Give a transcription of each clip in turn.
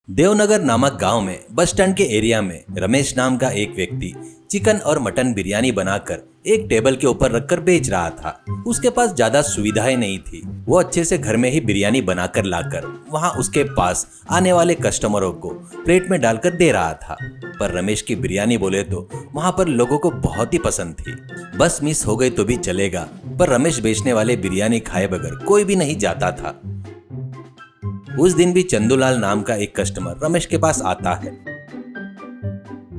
देवनगर नामक गांव में बस स्टैंड के एरिया में रमेश नाम का एक व्यक्ति चिकन और मटन बिरयानी बनाकर एक टेबल के ऊपर रखकर बेच रहा था। उसके पास ज्यादा सुविधाएं नहीं थी। वो अच्छे से घर में ही बिरयानी बनाकर लाकर वहां उसके पास आने वाले कस्टमरों को प्लेट में डालकर दे रहा था। पर रमेश की बिरयानी बोले तो वहां पर लोगों को बहुत ही पसंद थी। बस मिस हो गई तो भी चलेगा, पर रमेश बेचने वाले बिरयानी खाए बगैर कोई भी नहीं जाता था। उस दिन भी चंदूलाल नाम का एक कस्टमर रमेश के पास आता है।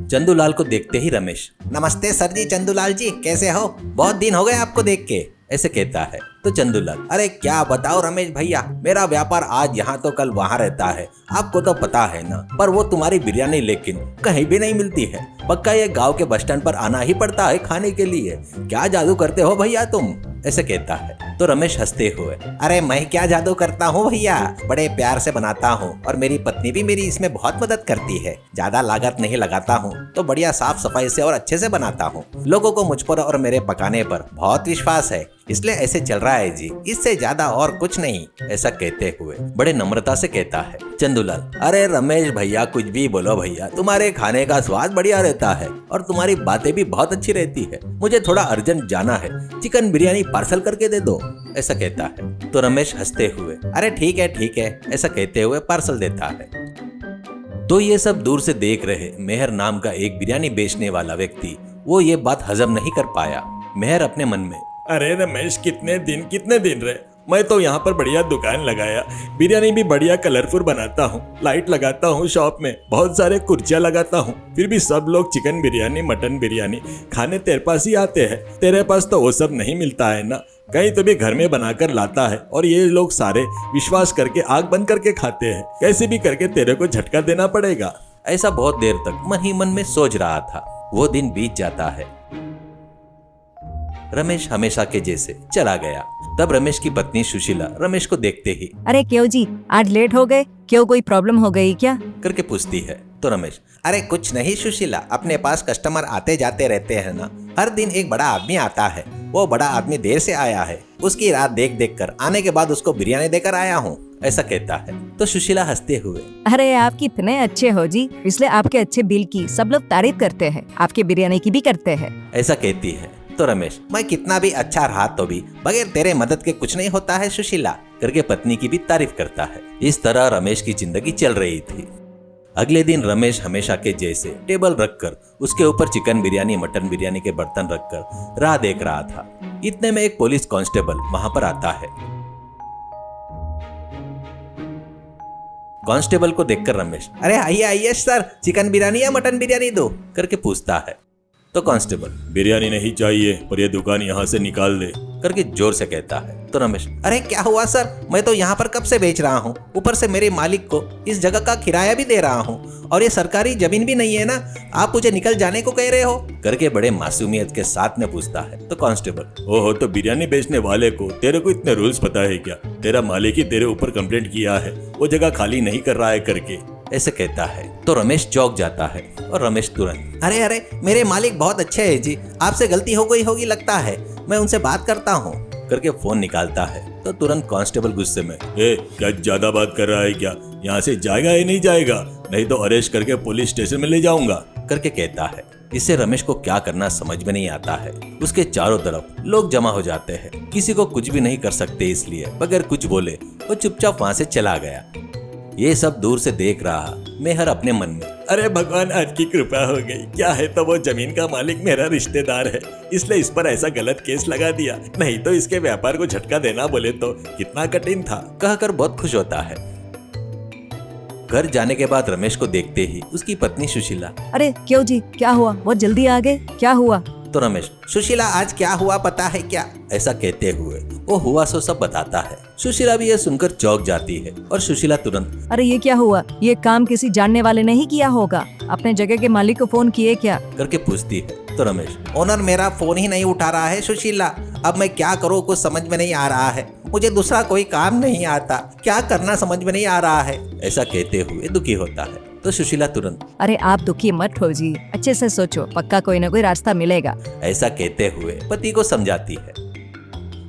चंदूलाल को देखते ही रमेश, नमस्ते सर जी, चंदूलाल जी कैसे हो? बहुत दिन हो गए आपको देख के, ऐसे कहता है। तो चंदूलाल, अरे क्या बताओ रमेश भैया, मेरा व्यापार आज यहाँ तो कल वहाँ रहता है, आपको तो पता है ना। पर वो तुम्हारी बिरयानी लेकिन कहीं भी नहीं मिलती है। पक्का ये गांव के बस स्टैंड पर आना ही पड़ता है खाने के लिए। क्या जादू करते हो भैया तुम? ऐसे कहता है। तो रमेश हंसते हुए, अरे मैं क्या जादू करता हूँ भैया, बड़े प्यार से बनाता हूँ और मेरी पत्नी भी मेरी इसमें बहुत मदद करती है। ज्यादा लागत नहीं लगाता हूँ तो बढ़िया साफ सफाई से और अच्छे से बनाता हूँ। लोगों को मुझ पर और मेरे पकाने पर बहुत विश्वास है, इसलिए ऐसे चल रहा है जी, इससे ज्यादा और कुछ नहीं। ऐसा कहते हुए बड़े नम्रता से कहता है चंदूलाल। अरे रमेश भैया कुछ भी बोलो भैया, तुम्हारे खाने का स्वाद बढ़िया रहता है और तुम्हारी बातें भी बहुत अच्छी रहती है। मुझे थोड़ा अर्जेंट जाना है, चिकन बिरयानी पार्सल करके दे दो, ऐसा कहता है। तो रमेश हंसते हुए, अरे ठीक है, ऐसा कहते हुए पार्सल देता है। तो ये सब दूर से देख रहे मेहर नाम का एक बिरयानी बेचने वाला व्यक्ति, वो ये बात हजम नहीं कर पाया। मेहर अपने मन में, अरे रमेश कितने दिन रहे, मैं तो यहाँ पर बढ़िया दुकान लगाया, बिरयानी भी बढ़िया कलरफुल बनाता हूँ, लाइट लगाता हूँ शॉप में, बहुत सारे कुर्सियाँ लगाता हूँ, फिर भी सब लोग चिकन बिरयानी मटन बिरयानी खाने तेरे पास ही आते हैं। तेरे पास तो वो सब नहीं मिलता है ना, कहीं तो भी घर में बनाकर लाता है और ये लोग सारे विश्वास करके आग बंद करके खाते हैं। कैसे भी करके तेरे को झटका देना पड़ेगा। ऐसा बहुत देर तक मन ही मन में सोच रहा था। वो दिन बीत जाता है। रमेश हमेशा के जैसे चला गया। तब रमेश की पत्नी सुशीला रमेश को देखते ही, अरे क्यों जी, आज लेट हो गए? क्यों, कोई प्रॉब्लम हो गई क्या? करके पूछती है। तो रमेश, अरे कुछ नहीं सुशीला, अपने पास कस्टमर आते जाते रहते हैं ना। हर दिन एक बड़ा आदमी आता है, वो बड़ा आदमी देर से आया है, उसकी रात देख देख कर आने के बाद उसको बिरयानी देकर आया हूँ, ऐसा कहता है। तो सुशीला हंसते हुए, अरे आप कितने अच्छे हो जी, इसलिए आपके अच्छे बिल की सब लोग तारीफ करते हैं, आपके बिरयानी की भी करते हैं, ऐसा कहती है। तो रमेश, मैं कितना भी अच्छा रहा तो भी बगैर तेरे मदद के कुछ नहीं होता है सुशीला, करके पत्नी की भी तारीफ करता है। इस तरह रमेश की जिंदगी चल रही थी। अगले दिन रमेश हमेशा के जैसे टेबल रखकर उसके ऊपर चिकन बिरयानी मटन बिरयानी के बर्तन रखकर राह देख रहा था। इतने में एक पुलिस कांस्टेबल वहां पर आता है। कांस्टेबल को देखकर रमेश, अरे आइए सर, चिकन बिरयानी या मटन बिरयानी दो, करके पूछता है। तो कांस्टेबल, बिरयानी नहीं चाहिए और ये दुकान यहाँ से निकाल दे, करके जोर से कहता है। तो रमेश, अरे क्या हुआ सर, मैं तो यहाँ पर कब से बेच रहा हूँ, ऊपर से मेरे मालिक को इस जगह का किराया भी दे रहा हूँ और ये सरकारी जमीन भी नहीं है ना, आप मुझे निकल जाने को कह रहे हो, करके बड़े मासूमियत के साथ में पूछता है। तो कांस्टेबल, ओहो, तो बिरयानी बेचने वाले को तेरे को इतने रूल्स पता है क्या? तेरा मालिक ही तेरे ऊपर कंप्लेंट किया है, वो जगह खाली नहीं कर रहा है करके, ऐसे कहता है। तो रमेश चौंक जाता है और रमेश तुरंत, अरे मेरे मालिक बहुत अच्छे हैं जी, आपसे गलती हो गई होगी लगता है, मैं उनसे बात करता हूँ, करके फोन निकालता है। तो तुरंत कांस्टेबल गुस्से में, क्या ज्यादा बात कर रहा है क्या? यहाँ से जाएगा या नहीं जाएगा, नहीं तो अरेस्ट करके पुलिस स्टेशन में ले जाऊंगा, करके कहता है। इससे रमेश को क्या करना समझ में नहीं आता है। उसके चारों तरफ लोग जमा हो जाते हैं, किसी को कुछ भी नहीं कर सकते, इसलिए बगैर कुछ बोले वो चुपचाप वहां से चला गया। ये सब दूर से देख रहा मेहर अपने मन में, अरे भगवान आपकी कृपा हो गई, क्या है तो वो जमीन का मालिक मेरा रिश्तेदार है, इसलिए इस पर ऐसा गलत केस लगा दिया, नहीं तो इसके व्यापार को झटका देना बोले तो कितना कठिन था, कहकर बहुत खुश होता है। घर जाने के बाद रमेश को देखते ही उसकी पत्नी सुशीला, अरे क्यों जी, क्या हुआ? बहुत जल्दी आ गए, क्या हुआ? तो रमेश, सुशीला आज क्या हुआ पता है क्या, ऐसा कहते हुए वो हुआ सो सब बताता है। सुशीला भी ये सुनकर चौंक जाती है और सुशीला तुरंत, अरे ये क्या हुआ? ये काम किसी जानने वाले ने ही किया होगा, अपने जगह के मालिक को फोन किए क्या, करके पूछती है। तो रमेश, ओनर मेरा फोन ही नहीं उठा रहा है सुशीला, अब मैं क्या करूँ कुछ समझ में नहीं आ रहा है, मुझे दूसरा कोई काम नहीं आता, क्या करना समझ में नहीं आ रहा है, ऐसा कहते हुए दुखी होता है। तो सुशीला तुरंत, अरे आप दुखी मत हो जी, अच्छे से सोचो, पक्का कोई ना कोई रास्ता मिलेगा, ऐसा कहते हुए पति को समझाती है।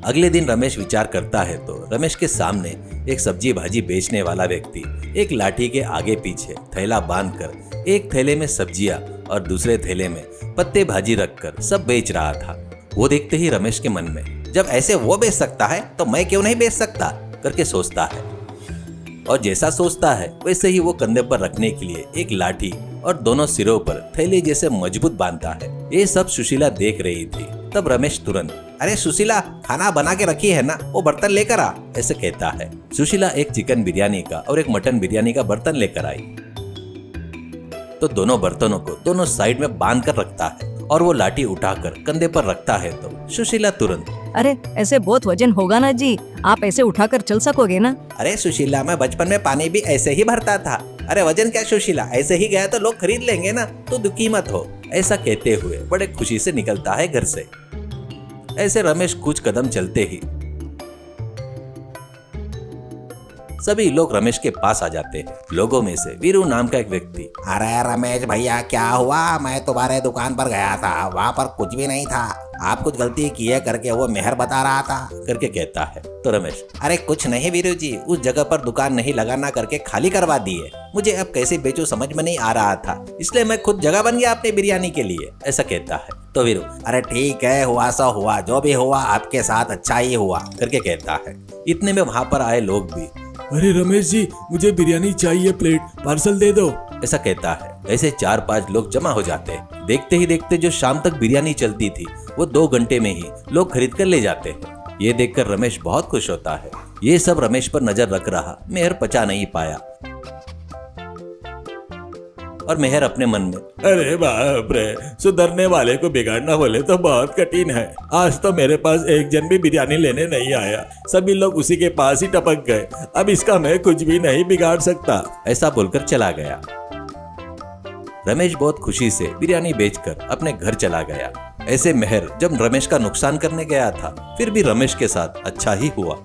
अगले दिन रमेश विचार करता है तो रमेश के सामने एक सब्जी भाजी बेचने वाला व्यक्ति एक लाठी के आगे पीछे थैला बांधकर एक थैले में सब्जियां और दूसरे थैले में पत्ते भाजी रखकर सब बेच रहा था। वो देखते ही रमेश के मन में जब ऐसे वो बेच सकता है तो मैं क्यों नहीं बेच सकता करके सोचता है, और जैसा सोचता है वैसे ही वो कंधे पर रखने के लिए एक लाठी और दोनों सिरों पर थैले जैसे मजबूत बांधता है। ये सब सुशीला देख रही थी। तब रमेश तुरंत अरे सुशीला, खाना बना के रखी है ना, वो बर्तन लेकर आ, ऐसे कहता है। सुशीला एक चिकन बिरयानी का और एक मटन बिरयानी का बर्तन लेकर आई तो दोनों बर्तनों को दोनों साइड में बांध कर रखता है और वो लाठी उठाकर कंधे पर रखता है तो सुशीला तुरंत अरे ऐसे बहुत वजन होगा ना जी, आप ऐसे उठाकर चल सकोगे ना? अरे सुशीला, मैं बचपन में पानी भी ऐसे ही भरता था। अरे वजन क्या सुशीला, ऐसे ही गया तो लोग खरीद लेंगे ना, तो दुखी मत हो। ऐसा कहते हुए बड़े खुशी से निकलता है घर से। ऐसे रमेश कुछ कदम चलते ही सभी लोग रमेश के पास आ जाते हैं। लोगों में से वीरू नाम का एक व्यक्ति अरे रमेश भैया, क्या हुआ? मैं तुम्हारे दुकान पर गया था, वहाँ पर कुछ भी नहीं था। आप कुछ गलती की है करके वो मेहर बता रहा था करके कहता है तो रमेश अरे कुछ नहीं वीरू जी, उस जगह पर दुकान नहीं लगाना करके खाली करवा दी है। मुझे अब कैसे बेचूं समझ में नहीं आ रहा था, इसलिए मैं खुद जगह बन गया अपनी बिरयानी के लिए, ऐसा कहता है। तो वीरू अरे ठीक है, हुआ सो हुआ, जो भी हुआ आपके साथ अच्छा ही हुआ करके कहता है। इतने में वहां पर आए लोग भी अरे रमेश जी, मुझे बिरयानी चाहिए, प्लेट पार्सल दे दो, ऐसा कहता है। ऐसे 4-5 लोग जमा हो जाते हैं। देखते ही देखते जो शाम तक बिरयानी चलती थी वो 2 घंटे में ही लोग खरीद कर ले जाते हैं। ये देखकर रमेश बहुत खुश होता है। ये सब रमेश पर नजर रख रहा मेहर पचा नहीं पाया और मेहर अपने मन में अरे बाप रे, सुधरने वाले को बिगाड़ना बोले तो बहुत कठिन है। आज तो मेरे पास एक जन भी बिरयानी लेने नहीं आया, सभी लोग उसी के पास ही टपक गए। अब इसका मैं कुछ भी नहीं बिगाड़ सकता, ऐसा बोलकर चला गया। रमेश बहुत खुशी से बिरयानी बेचकर अपने घर चला गया। ऐसे मेहर जब रमेश का नुकसान करने गया था फिर भी रमेश के साथ अच्छा ही हुआ।